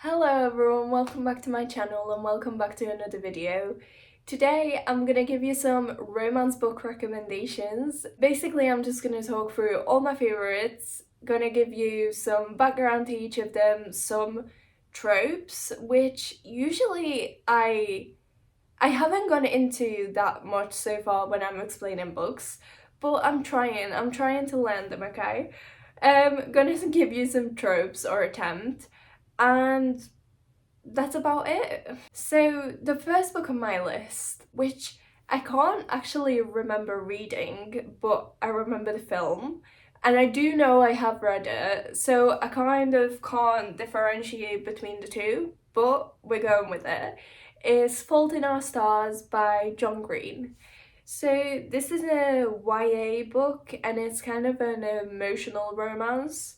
Hello everyone, welcome back to my channel and welcome back to another video. Today I'm going to give you some romance book recommendations. Basically I'm just going to talk through all my favourites, going to give you some background to each of them, some tropes, which usually I haven't gone into that much so far when I'm explaining books, but I'm trying to learn them, okay? Gonna give you some tropes or attempt, and that's about it. So the first book on my list, which I can't actually remember reading, but I remember the film, and I do know I have read it, so I kind of can't differentiate between the two, but we're going with it, is Fault in Our Stars by John Green. So this is a YA book and it's kind of an emotional romance.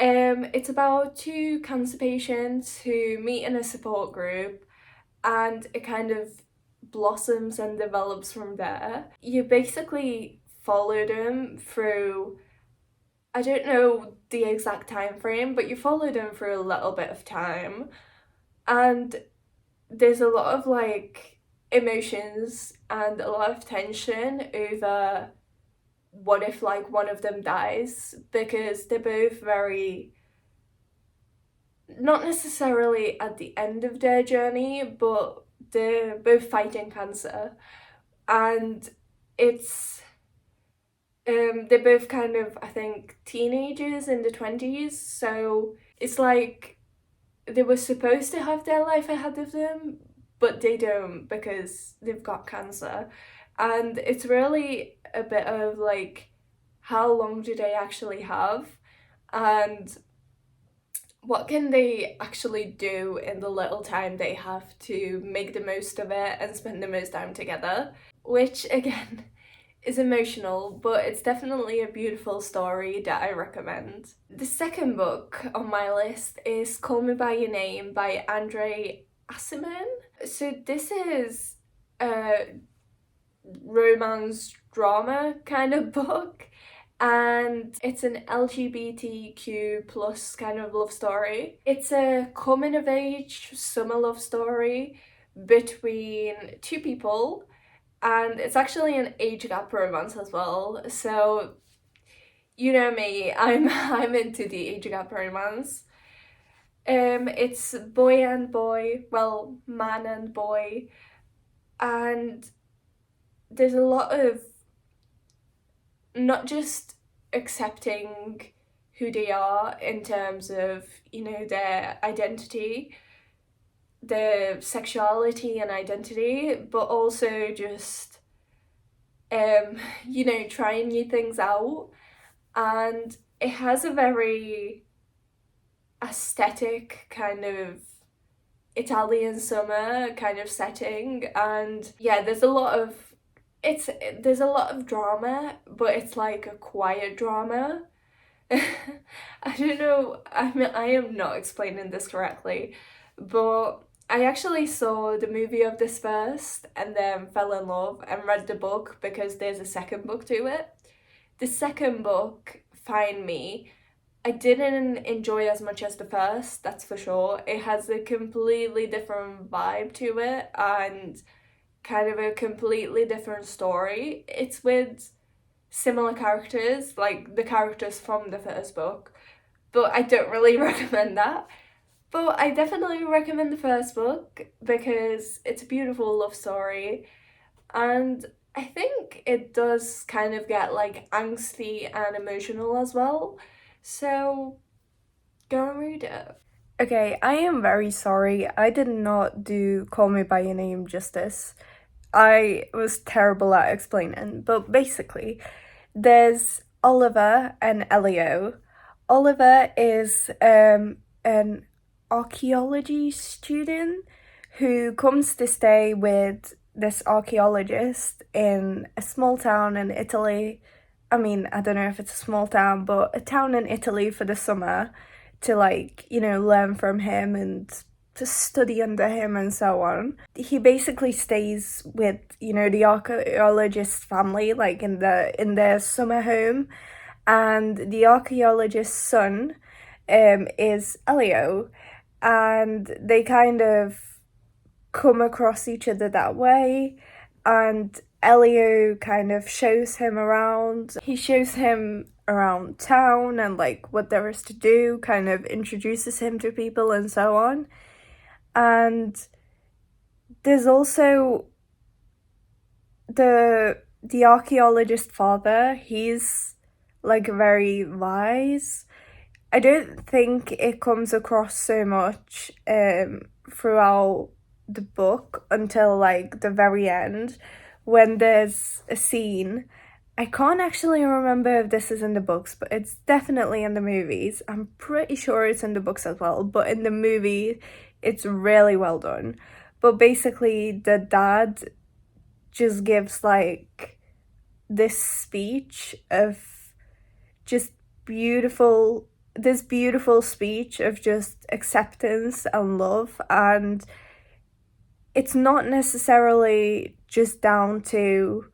It's about two cancer patients who meet in a support group and it kind of blossoms and develops from there. You basically follow them through, I don't know the exact time frame, but you follow them for a little bit of time, and there's a lot of like emotions and a lot of tension over what if like one of them dies, because they're both very, not necessarily at the end of their journey, but they're both fighting cancer, and it's they're both kind of, I think, teenagers in the 20s, so it's like they were supposed to have their life ahead of them, but they don't because they've got cancer. And it's really a bit of like, how long do they actually have? And what can they actually do in the little time they have to make the most of it and spend the most time together? Which again is emotional, but it's definitely a beautiful story that I recommend. The second book on my list is Call Me By Your Name by Andre Aciman. So this is a romance drama kind of book, and it's an LGBTQ plus kind of love story. It's a coming of age summer love story between two people, and it's actually an age gap romance as well. So you know me, I'm into the age gap romance. It's boy and boy, well, man and boy, and there's a lot of not just accepting who they are in terms of, you know, their identity, their sexuality and identity, but also just you know, trying new things out. And it has a very aesthetic kind of Italian summer kind of setting, and yeah, there's a lot of drama, but it's like a quiet drama. I don't know, I am not explaining this correctly, but I actually saw the movie of this first and then fell in love and read the book because there's a second book to it. The second book, Find Me, I didn't enjoy as much as the first, that's for sure. It has a completely different vibe to it and kind of a completely different story. It's with similar characters, like the characters from the first book, but I don't really recommend that. But I definitely recommend the first book because it's a beautiful love story, and I think it does kind of get like angsty and emotional as well. So go and read it. Okay, I am very sorry. I did not do Call Me By Your Name justice. I was terrible at explaining, but basically, there's Oliver and Elio. Oliver is an archaeology student who comes to stay with this archaeologist in a small town in Italy. I mean, I don't know if it's a small town, but a town in Italy for the summer to, like, you know, learn from him and to study under him and so on. He basically stays with, you know, the archaeologist's family, like in their summer home, and the archaeologist's son is Elio, and they kind of come across each other that way. And Elio kind of shows him around. He shows him around town and like what there is to do, kind of introduces him to people and so on. And there's also the archaeologist father. He's like very wise. I don't think it comes across so much throughout the book until like the very end when there's a scene. I can't actually remember if this is in the books, but it's definitely in the movies. I'm pretty sure it's in the books as well, but in the movie, it's really well done. But basically, the dad just gives like this speech of just beautiful this beautiful speech of just acceptance and love, and it's not necessarily just down to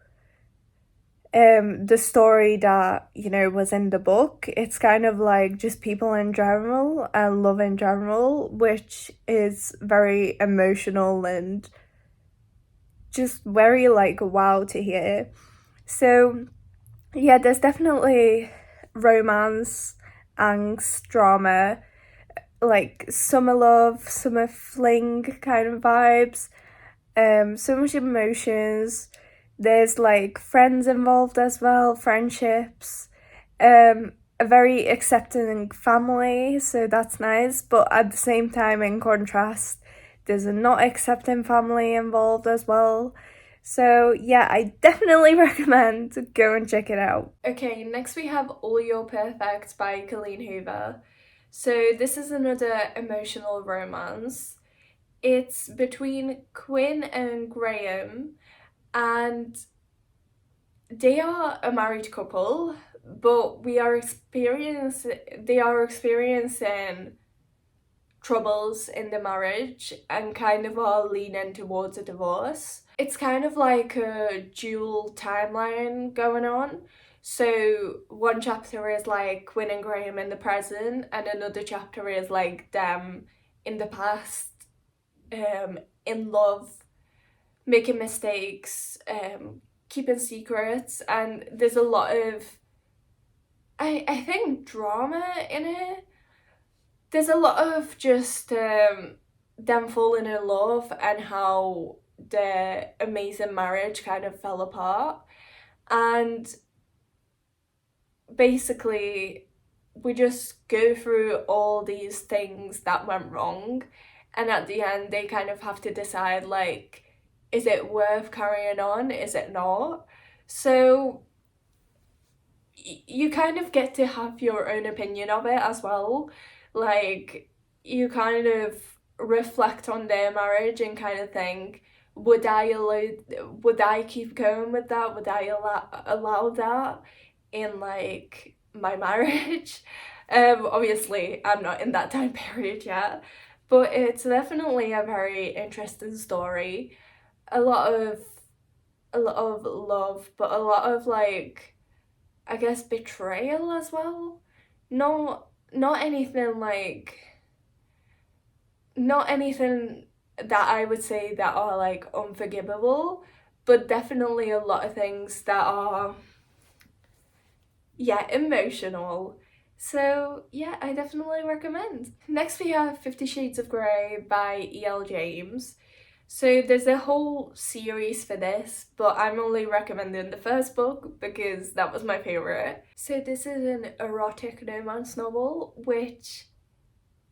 the story that was in the book. It's kind of like just people in general and love in general, which is very emotional and just very like wow to hear. So yeah, there's definitely romance, angst, drama, like summer love, summer fling kind of vibes, so much emotions. There's like friends involved as well, friendships, a very accepting family, so that's nice. But at the same time, in contrast, there's a not accepting family involved as well. So yeah, I definitely recommend to go and check it out. Okay, next we have All You're Perfect by Colleen Hoover. So this is another emotional romance. It's between Quinn and Graham, and they are a married couple, but they are experiencing troubles in the marriage and kind of are leaning towards a divorce. It's kind of like a dual timeline going on. So one chapter is like Quinn and Graham in the present, and another chapter is like them in the past, in love, making mistakes, keeping secrets, and there's a lot of I think drama in it. There's a lot of just them falling in love and how their amazing marriage kind of fell apart. And basically, we just go through all these things that went wrong. And at the end, they kind of have to decide like, is it worth carrying on? Is it not? So you kind of get to have your own opinion of it as well. Like, you kind of reflect on their marriage and kind of think, would I keep going with that? Would I allow that in like my marriage? Obviously, I'm not in that time period yet, but it's definitely a very interesting story. A lot of a lot of love, but a lot of like I guess betrayal as well. Not anything like not anything that I would say that are like unforgivable, but definitely a lot of things that are yeah, emotional. So yeah, I definitely recommend. Next we have 50 Shades of Grey by E.L. James. So there's a whole series for this, but I'm only recommending the first book because that was my favourite. So this is an erotic romance novel, which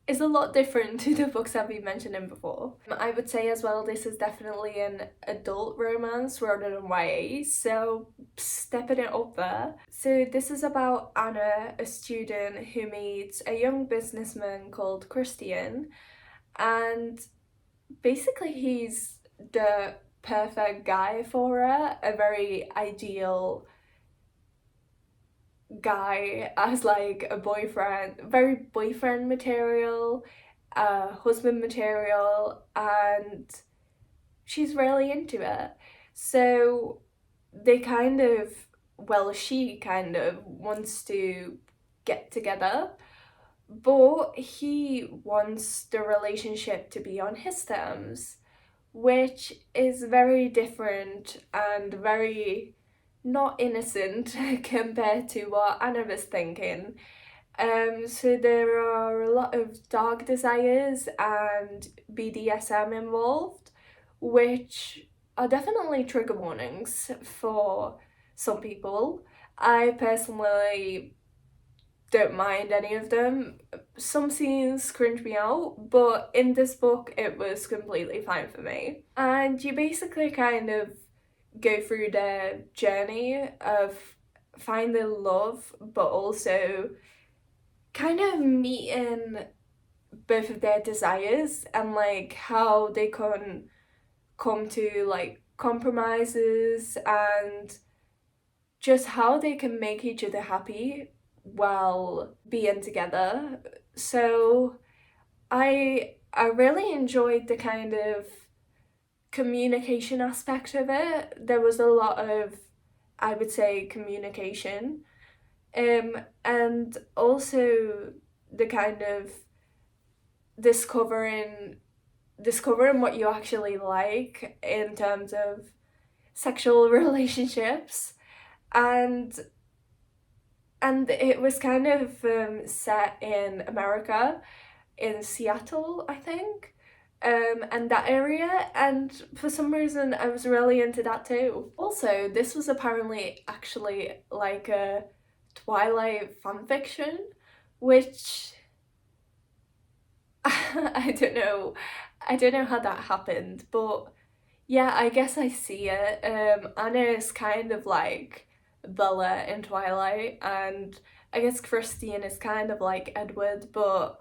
is a lot different to the books I've been mentioning before. I would say as well this is definitely an adult romance rather than YA, so stepping it up there. So this is about Anna, a student who meets a young businessman called Christian, and basically he's the perfect guy for her, a very ideal guy as like a boyfriend, very boyfriend material, husband material, and she's really into it. So they kind of, well, she kind of wants to get together, but he wants the relationship to be on his terms, which is very different and very not innocent compared to what Anna was thinking. So there are a lot of dark desires and BDSM involved, which are definitely trigger warnings for some people. I personally don't mind any of them. Some scenes cringe me out, but in this book it was completely fine for me. And you basically kind of go through their journey of finding love, but also kind of meeting both of their desires and like how they can come to like compromises and just how they can make each other happy while being together. So I really enjoyed the kind of communication aspect of it. There was a lot of, I would say, communication. And also the kind of discovering discovering what you actually like in terms of sexual relationships, and it was kind of set in America, in Seattle, I think, and that area. And for some reason, I was really into that too. Also, this was apparently actually like a Twilight fanfiction, which I don't know how that happened, but yeah, I guess I see it. Anna is kind of like Bella in Twilight, and I guess Christine is kind of like Edward, but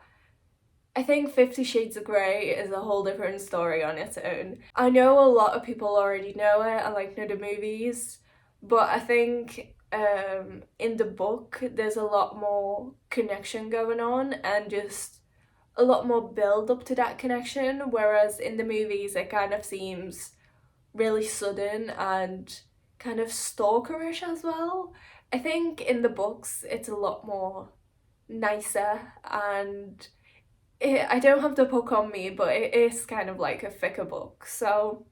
I think 50 Shades of Grey is a whole different story on its own. I know a lot of people already know it and like know the movies, but I think in the book there's a lot more connection going on and just a lot more build up to that connection, whereas in the movies it kind of seems really sudden and kind of stalkerish as well. I think in the books it's a lot more nicer, and I don't have the book on me, but it is kind of like a thicker book. So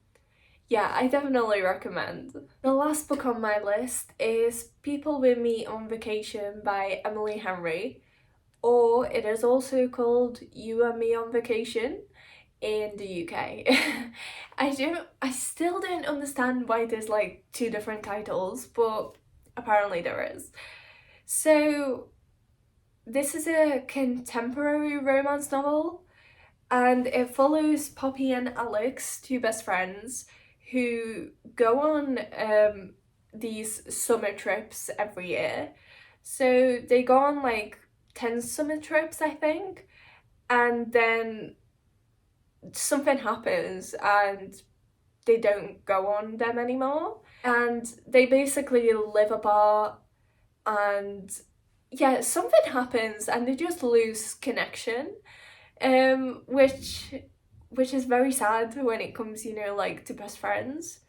yeah, I definitely recommend. The last book on my list is People With Me on Vacation by Emily Henry, or it is also called You and Me on Vacation in the UK. I still don't understand why there's like two different titles, but apparently there is. So this is a contemporary romance novel, and it follows Poppy and Alex, two best friends, who go on these summer trips every year. So they go on like 10 summer trips, I think, and then something happens and they don't go on them anymore. And they basically live apart, and yeah, something happens and they just lose connection. Which is very sad when it comes, like to best friends.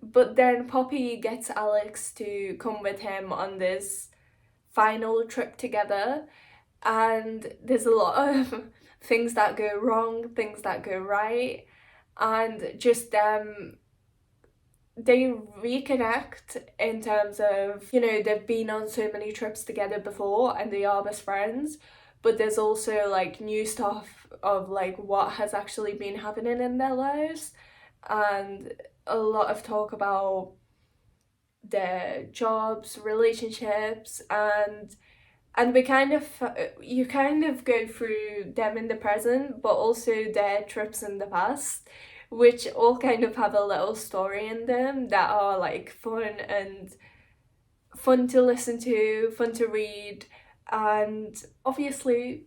But then Poppy gets Alex to come with him on this final trip together, and there's a lot of things that go wrong, things that go right, and just they reconnect in terms of, they've been on so many trips together before and they are best friends, but there's also like new stuff of like what has actually been happening in their lives, and a lot of talk about their jobs, relationships, and we kind of you kind of go through them in the present, but also their trips in the past, which all kind of have a little story in them that are like fun to listen to, fun to read, and obviously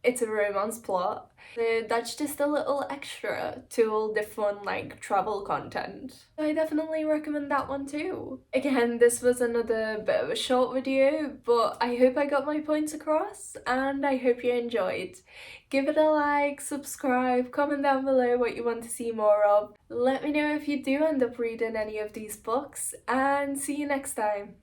it's a romance plot. So that's just a little extra to all the fun like travel content. I definitely recommend that one too. Again, this was another bit of a short video, but I hope I got my points across and I hope you enjoyed. Give it a like, subscribe, comment down below what you want to see more of. Let me know if you do end up reading any of these books, and see you next time.